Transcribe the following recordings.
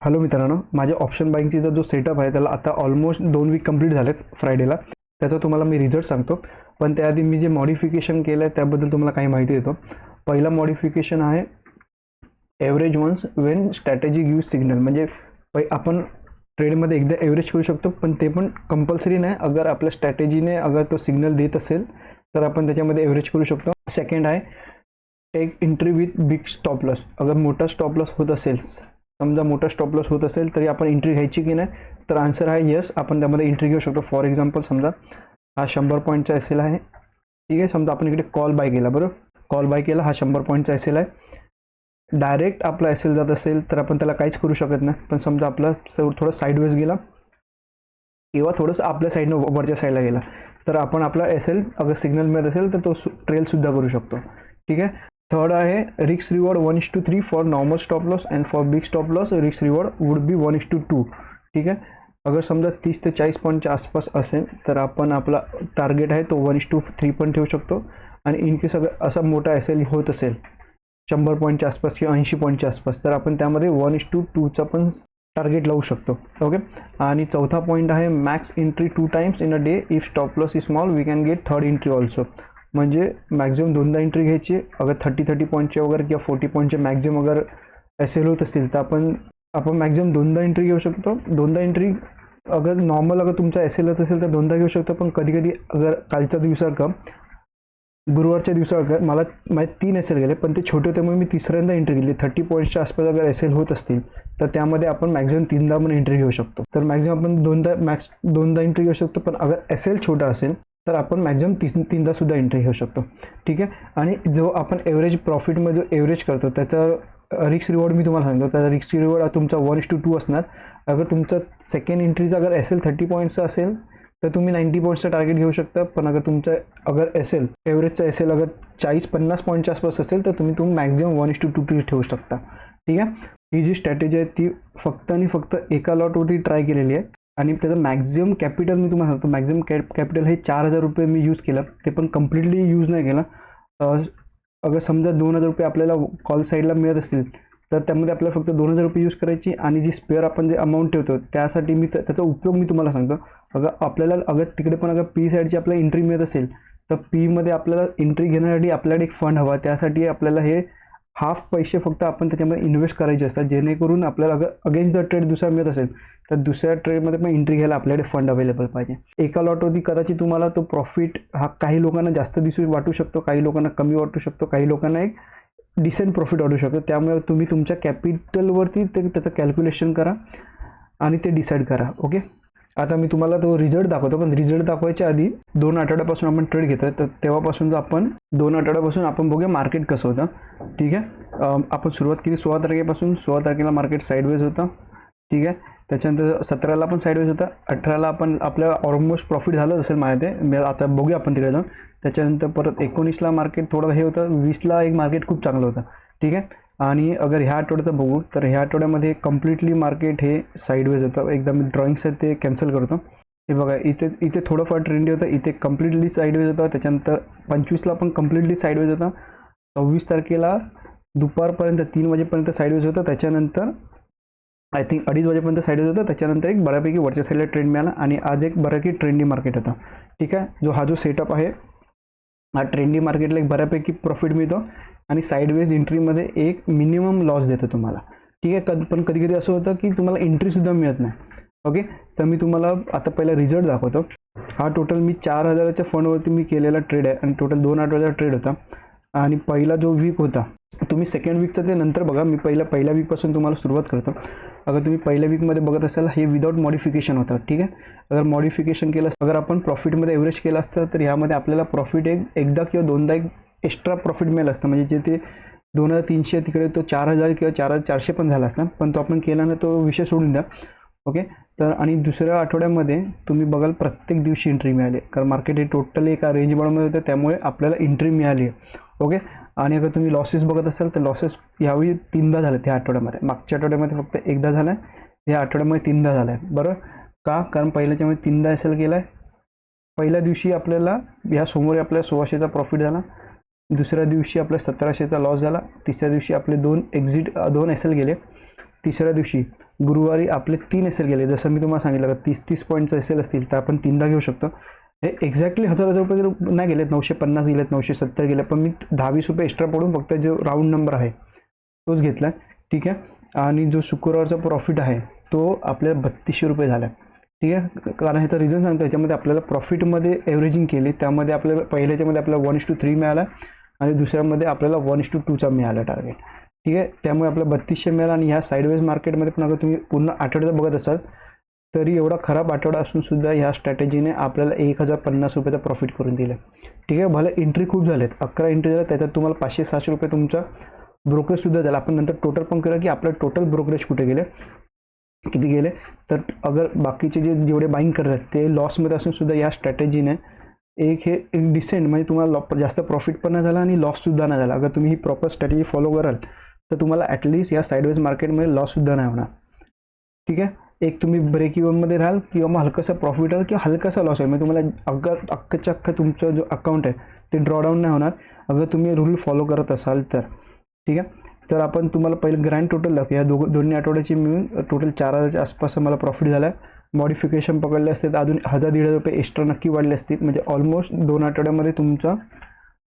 Hello मित्रांनो, माझ्या option बाईंगचा जो सेटअप आहे त्याला आता ऑलमोस्ट 2 वीक कंप्लीट झालेत फ्रायडेला. त्याचा तुम्हाला मी रिझल्ट सांगतो, पण त्याआधी मी जे मॉडिफिकेशन केलं आहे त्याबद्दल तुम्हाला काही माहिती देतो. पहिला मॉडिफिकेशन आहे average once when strategy give signal. म्हणजे आपण ट्रेडमध्ये एकदा एव्हरेज करू शकतो, पण ते पण कंपल्सरी नाही. अगर आपल्या स्ट्रॅटेजीने अगर तो सिग्नल देत असेल तर आपण त्याच्यामध्ये एव्हरेज करू शकतो. सेकंड आहे take entry with big stop loss. अगर मोठा स्टॉप लॉस होत असेल, समजा मोठा स्टॉप लॉस होत असेल तरी आपण एंट्री घ्यायची की नाही, तर आन्सर आहे येस, आपण त्यामध्ये एंट्री घेऊ शकतो. फॉर एक्झाम्पल समजा हा 100 पॉईंटचा एल आहे, ठीक आहे. समजा आपण इकडे कॉल बाय केला, बरोबर, कॉल बाय केला, हा 100 पॉईंटचा एल आहे. डायरेक्ट आपला एल जात असेल तर आपण त्याला काहीच करू शकत नाही. पण समजा आपला थोडं साईडवेज गेला किंवा थोडंसं आपल्या साईडनं वरच्या साईडला गेला तर आपण आपला एल अगर सिग्नल मिळत असेल तर तो ट्रेलसुद्धा करू शकतो, ठीक आहे. थर्ड आहे risk reward 1:3 for normal stop loss and for big stop loss risk reward would be 1:2, ठीक आहे. अगर समजा 30 ते 40 पॉईंटच्या आसपास असेल तर आपण आपला टार्गेट आहे तो 1:3 पण ठेवू शकतो. आणि इन केस अगर असा मोठा एल होत असेल 100 पॉईंटच्या आसपास किंवा 80 पॉईंटच्या आसपास तर आपण त्यामध्ये 1:2चा पण टार्गेट लावू शकतो, ओके. आणि चौथा पॉईंट आहे max entry 2 times in a day. If stop loss is small we can get third entry also. म्हणजे मॅक्झिमम 2दा एंट्री घ्यायची. अगर 30 पॉईंटचे वगैरे किंवा 40 पॉईंटचे मॅक्झिमम अगर एल होत असतील तर आपण मॅक्झिमम 2दा एंट्री घेऊ शकतो. 2दा एंट्री अगर नॉर्मल अगर तुमचा एल होत असेल तर 2दा घेऊ शकतो. पण कधी कधी अगर कालच्या दिवसासारखं गुरुवारच्या दिवसासारखं मला माझे 3 एल गेले, पण ते छोटे होते मी तिसऱ्यांदा एंट्री घेतली. 30 पॉईंट्सच्या आसपास अगर एल होत असतील तर त्यामध्ये आपण मॅक्झिमम 3दा पण एंट्री घेऊ शकतो. तर मॅक्झिमम आपण 2दा एंट्री घेऊ शकतो. पण अगर एल छोटा असेल तर आपण मॅक्झिमम 3दा सुद्धा एंट्री घेऊ शकतो, ठीक आहे. आणि जो आपण एव्हरेज प्रॉफिटमध्ये जो एव्हरेज करतो त्याचा रिस्क रिवॉर्ड मी तुम्हाला सांगतो. त्याचा रिस्क रिवॉर्ड तुमचा 1:2 असणार. अगर तुमचा सेकंड एंट्रीचा अगर एल 30 पॉईंट्सचा असेल तर तुम्ही 90 पॉईंट्सचं टार्गेट घेऊ शकता. पण अगर तुमचा अगर एव्हरेजचा एल अगर 40-50 पॉईंटच्या आसपास असेल तर तुम्ही मॅक्झिमम 1:2 ठेवू शकता, ठीक आहे. ही जी स्ट्रॅटेजी आहे ती फक्त आणि फक्त एका लॉटवरती ट्राय केलेली आहे. आणि त्याचं मॅक्झिमम कॅपिटल मी तुम्हाला सांगतो. मॅक्झिमम कॅपिटल हे 4,000 रुपये मी यूज केलं. ते पण कम्प्लिटली यूज नाही केलं. अगर समजा 2,000 रुपये आपल्याला कॉल साईडला मिळत असतील तर त्यामध्ये आपल्याला फक्त 2,000 रुपये यूज करायची. आणि जी स्पेअर आपण जे अमाऊंट ठेवतो त्यासाठी त्याचा उपयोग मी तुम्हाला सांगतो. अगर तिकडे पण अगर पी साईडची आपल्याला एंट्री मिळत असेल तर पीमध्ये आपल्याला एंट्री घेण्यासाठी आपल्याकडे एक फंड हवा. त्यासाठी आपल्याला हे हाफ पैसे फक्त आपण त्याच्यामध्ये इन्व्हेस्ट करायचे असतात, जेणेकरून आपल्याला अगर अगेन्स्ट द ट्रेड दुसरा मिळत असेल तर दुसऱ्या ट्रेडमध्ये पण एंट्री घ्यायला आपल्याकडे फंड अवेलेबल पाहिजे. एका लॉटवरती कदाचित तुम्हाला तो प्रॉफिट हा काही लोकांना जास्त दिसून वाटू शकतो, काही लोकांना कमी वाटू शकतो, काही लोकांना एक डिसेंट प्रॉफिट वाटू शकतो. त्यामुळे तुम्ही तुमच्या कॅपिटलवरती त्याचं कॅल्क्युलेशन करा आणि ते डिसाईड करा, ओके. आता मी तुम्हाला तो रिझल्ट दाखवतो, पण रिझल्ट दाखवायच्या आधी 2 आठवड्यापासून आपण ट्रेड घेतो. तर तेव्हापासून आपण 2 आठवड्यापासून आपण बघूया मार्केट कसं होतं, ठीक आहे. आपण सुरुवात केली 16 तारखेपासून. 16 तारखेला मार्केट साईडवेज होतं, ठीक आहे. त्याच्यानंतर 17ला पण साईडवेज होता. 18ला आपण आपल्याला ऑलमोस्ट प्रॉफिट झालं असेल माझ्या ते, आता बघूया आपण तिकडे जाऊन. त्याच्यानंतर परत 19ला मार्केट थोडं हे होतं. 20ला एक मार्केट खूप चांगलं होतं, ठीक आहे. आणि अगर ह्या आठवड्याचं बघू तर ह्या आठवड्यामध्ये कम्प्लिटली मार्केट हे साईडवेज होतं. एकदा मी ड्रॉइंग्स आहेत ते कॅन्सल करतो. हे बघा, इथे थोडंफार ट्रेंडी होतं, इथे कम्प्लिटली साईडवेज होता. त्याच्यानंतर 25ला पण कम्प्लिटली साईडवेज होता. 26 तारखेला दुपारपर्यंत 3 वाजेपर्यंत साईडवेज होतं. त्याच्यानंतर आय थिंक 2:30 वाजेपर्यंत साईडवेज होतं. त्याच्यानंतर एक बऱ्यापैकी वरच्या साईडला ट्रेंड मिळाला आणि आज एक बऱ्यापैकी ट्रेंडी मार्केट होता, ठीक आहे. हा जो सेटअप आहे हा ट्रेंडी मार्केटला एक बऱ्यापैकी प्रॉफिट मिळतो आणि साईडवेज एंट्रीमध्ये एक मिनिमम लॉस देतो तुम्हाला, ठीक आहे. पण कधी कधी असं होतं की तुम्हाला एंट्रीसुद्धा मिळत नाही, ओके. तर मी तुम्हाला आता पहिला रिझल्ट दाखवतो. हा टोटल मी 4,000च्या फंडवरती मी केलेला ट्रेड आहे आणि टोटल 2 आठवड्याचा ट्रेड होता. आणि पहिला जो वीक होता, तुम्ही सेकंड वीकचं ते नंतर बघा. मी पहिल्या वीकपासून तुम्हाला सुरुवात करतो. अगर तुम्ही पहिल्या वीकमध्ये बघत असाल हे विदाउट मॉडिफिकेशन होतं, ठीक आहे. अगर मॉडिफिकेशन केलं, अगर आपण प्रॉफिटमध्ये एव्हरेज केलं असतं तर ह्यामध्ये आपल्याला प्रॉफिट एकदा किंवा 2दा एक एक्स्ट्रा प्रॉफिट मिळालं असतं. म्हणजे जे ते 2,300 तिकडे तो 4,000 किंवा 4,400 पण झाला असता. पण तो आपण केला ना, तो विषय सोडून द्या, ओके. तर आणि दुसऱ्या आठवड्यामध्ये तुम्ही बघाल प्रत्येक दिवशी एंट्री मिळाली, कारण मार्केट हे टोटली एका रेंज बाउंडमध्ये होतं, त्यामुळे आपल्याला एंट्री मिळाली आहे, ओके. आणि अगर तुम्ही लॉसेस बघत असाल तर लॉसेस यावेळी 3दा झाले ह्या आठवड्यामध्ये. मागच्या आठवड्यामध्ये फक्त एकदा झाला आहे, ह्या आठवड्यामध्ये 3दा झाला आहे, बरोबर का? कारण पहिल्याच्यामध्ये 3दा एल केला आहे. पहिल्या दिवशी आपल्याला ह्या समोर आपल्याला 1600चा प्रॉफिट झाला. दुसऱ्या दिवशी आपल्या 1700चा लॉस झाला. तिसऱ्या दिवशी आपले 2 एल गेले. तिसऱ्या दिवशी गुरुवारी आपले 3 एस एल गेले. जसं मी तुम्हाला सांगितलं का 30 पॉईंटचं एस एल असतील तर आपण 3दा घेऊ शकतो. हे एक्झॅक्टली 1000 रुपये नाही गेलेत, 950 गेलेत, 970 गेले, पण मी 10-20 रुपये एक्स्ट्रा पडून फक्त जो राऊंड नंबर आहे तोच घेतला. ठीक आहे. आणि जो शुक्रवारचा प्रॉफिट आहे तो आपल्याला 3200 रुपये झाला. ठीक आहे. कारण ह्याचं रिझन सांगतो. याच्यामध्ये आपल्याला प्रॉफिटमध्ये एव्हरेजिंग केली, त्यामध्ये आपल्याला पहिल्याच्यामध्ये आपल्याला 1:3 मिळाला आणि दुसऱ्यामध्ये आपल्याला 1:2चा मिळाला टार्गेट. ठीक आहे. त्यामुळे आपलं 3200 मिळाला. आणि ह्या साईडवेज मार्केटमध्ये पण अगर तुम्ही पूर्ण आठवड्याचं बघत असाल तरी एवढा खराब आठवडा असून सुद्धा ह्या स्ट्रॅटेजीने आपल्याला 1050 रुपयाचा प्रॉफिट करून दिलं. ठीक आहे. भले एंट्री खूप झालेत, 11 एंट्री झाल्या, त्याच्यात तुम्हाला 500-600 रुपये तुमचा ब्रोकरेजसुद्धा झाला. आपण नंतर टोटल पण करूया की आपलं टोटल ब्रोकरेज कुठे गेले, किती गेले. तर अगर बाकीचे जेवढे बाईंग करतात ते लॉसमध्ये असून सुद्धा या स्ट्रॅटेजीने एक डिसेंट म्हणजे तुम्हाला जास्त प्रॉफिट पण नाही झाला आणि लॉससुद्धा नाही झाला. अगर तुम्ही ही प्रॉपर स्ट्रॅटेजी फॉलो कराल तर तुम्हाला ॲटलिस्ट या साईडवेज मार्केटमध्ये लॉससुद्धा नाही होणार. ठीक आहे. एक तुम्ही ब्रेक इव्हनमध्ये राहाल किंवा मग हलकासा प्रॉफिट राहाल किंवा हलकासा लॉस आहे, म्हणजे तुम्हाला अख्खच्या अख्खं तुमचं जो अकाउंट आहे ते ड्रॉडाऊन नाही होणार अगर तुम्ही रूल फॉलो करत असाल तर. ठीक आहे. तर आपण तुम्हाला पहिलं ग्रँड टोटल दाखवू. या दोन्ही आठवड्याची मिळून टोटल 4000च्या आसपास मला प्रॉफिट झाला आहे. मॉडिफिकेशन पकडले असते तर अजून 1000-1500 रुपये एक्स्ट्रा नक्की वाढले असतील. म्हणजे ऑलमोस्ट 2 आठवड्यामध्ये तुमचा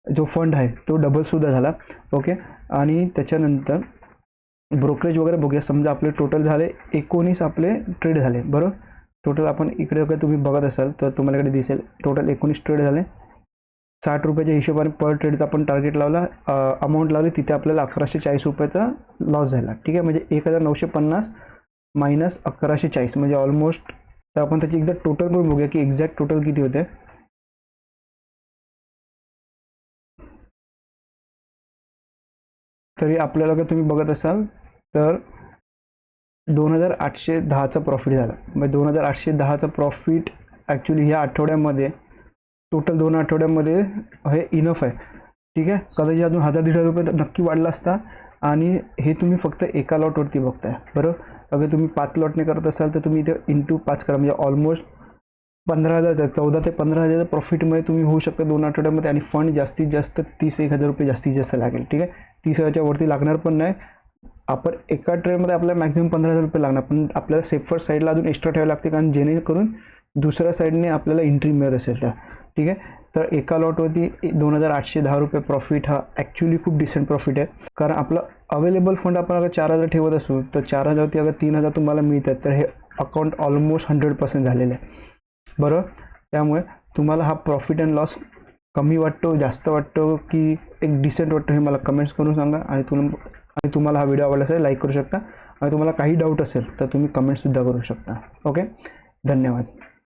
जो फंड आहे तो डबलसुद्धा झाला. ओके. आणि त्याच्यानंतर ब्रोकरेज वगैरे बघूया. समजा आपले टोटल झाले 19 आपले ट्रेड झाले. बरोबर. टोटल आपण इकडे वगैरे तुम्ही बघत असाल तर तुम्हाला इकडे दिसेल टोटल 19 ट्रेड झाले. 60 रुपयाच्या हिशोबाने पर ट्रेडचा आपण टार्गेट लावला, अमाऊंट लावली, तिथे आपल्याला 1140 रुपयाचा लॉस झाला. ठीक आहे. म्हणजे 1950 मायनस 1140 म्हणजे ऑलमोस्ट. तर आपण त्याची एकदा टोटल करून बघूया की एक्झॅक्ट टोटल किती होते. तरी आपल्याला जर तुम्ही बघत असाल तर 2810चा प्रॉफिट झाला. म्हणजे 2810चा प्रॉफिट ॲक्च्युली ह्या आठवड्यामध्ये टोटल 2 आठवड्यामध्ये हे इनफ आहे. ठीक आहे. कदाचित अजून 1000-1500 रुपये नक्की वाढला असता. आणि हे तुम्ही फक्त एका लॉटवरती बघताय. बरोबर. अगर तुम्ही 5 लॉटने करत असाल तर तुम्ही इथे इंटू 5 करा, म्हणजे ऑलमोस्ट 15,000 14 ते 15,000 प्रॉफिटमध्ये तुम्ही होऊ शकता 2 आठवड्यामध्ये. आणि फंड जास्तीत जास्त 30-1,000 रुपये जास्तीत जास्त लागेल. ठीक आहे. 30,000च्या वरती लागणार पण नाही. आपण एका ट्रेडमध्ये आपल्याला मॅक्झिमम 15,000 रुपये लागणार, पण आपल्याला सेफर साईडला अजून एक्स्ट्रा ठेवावे लागते, कारण जेणेकरून दुसऱ्या साईडने आपल्याला एंट्री मिळत असेल तर. ठीक आहे. तर एका लॉटवरती 2810 रुपये प्रॉफिट हा ॲक्च्युली खूप डिसेंट प्रॉफिट आहे. कारण आपलं अवेलेबल फंड आपण अगर 4000 ठेवत असू तर 4000वरती अगर 3000 तुम्हाला मिळतात तर हे अकाउंट ऑलमोस्ट 100% झालेलं आहे. बरोबर. त्यामुळे तुम्हाला हा प्रॉफिट अँड लॉस कमी वाटतो, जास्त वाटतो की एक डिसेंट वाटतो हे मला कमेंट्स करून सांगा. आणि तुम्हाला हा व्हिडिओ आवडला असेल लाईक करू शकता. आणि तुम्हाला काही डाऊट असेल तर तुम्ही कमेंटसुद्धा करू शकता. ओके. धन्यवाद.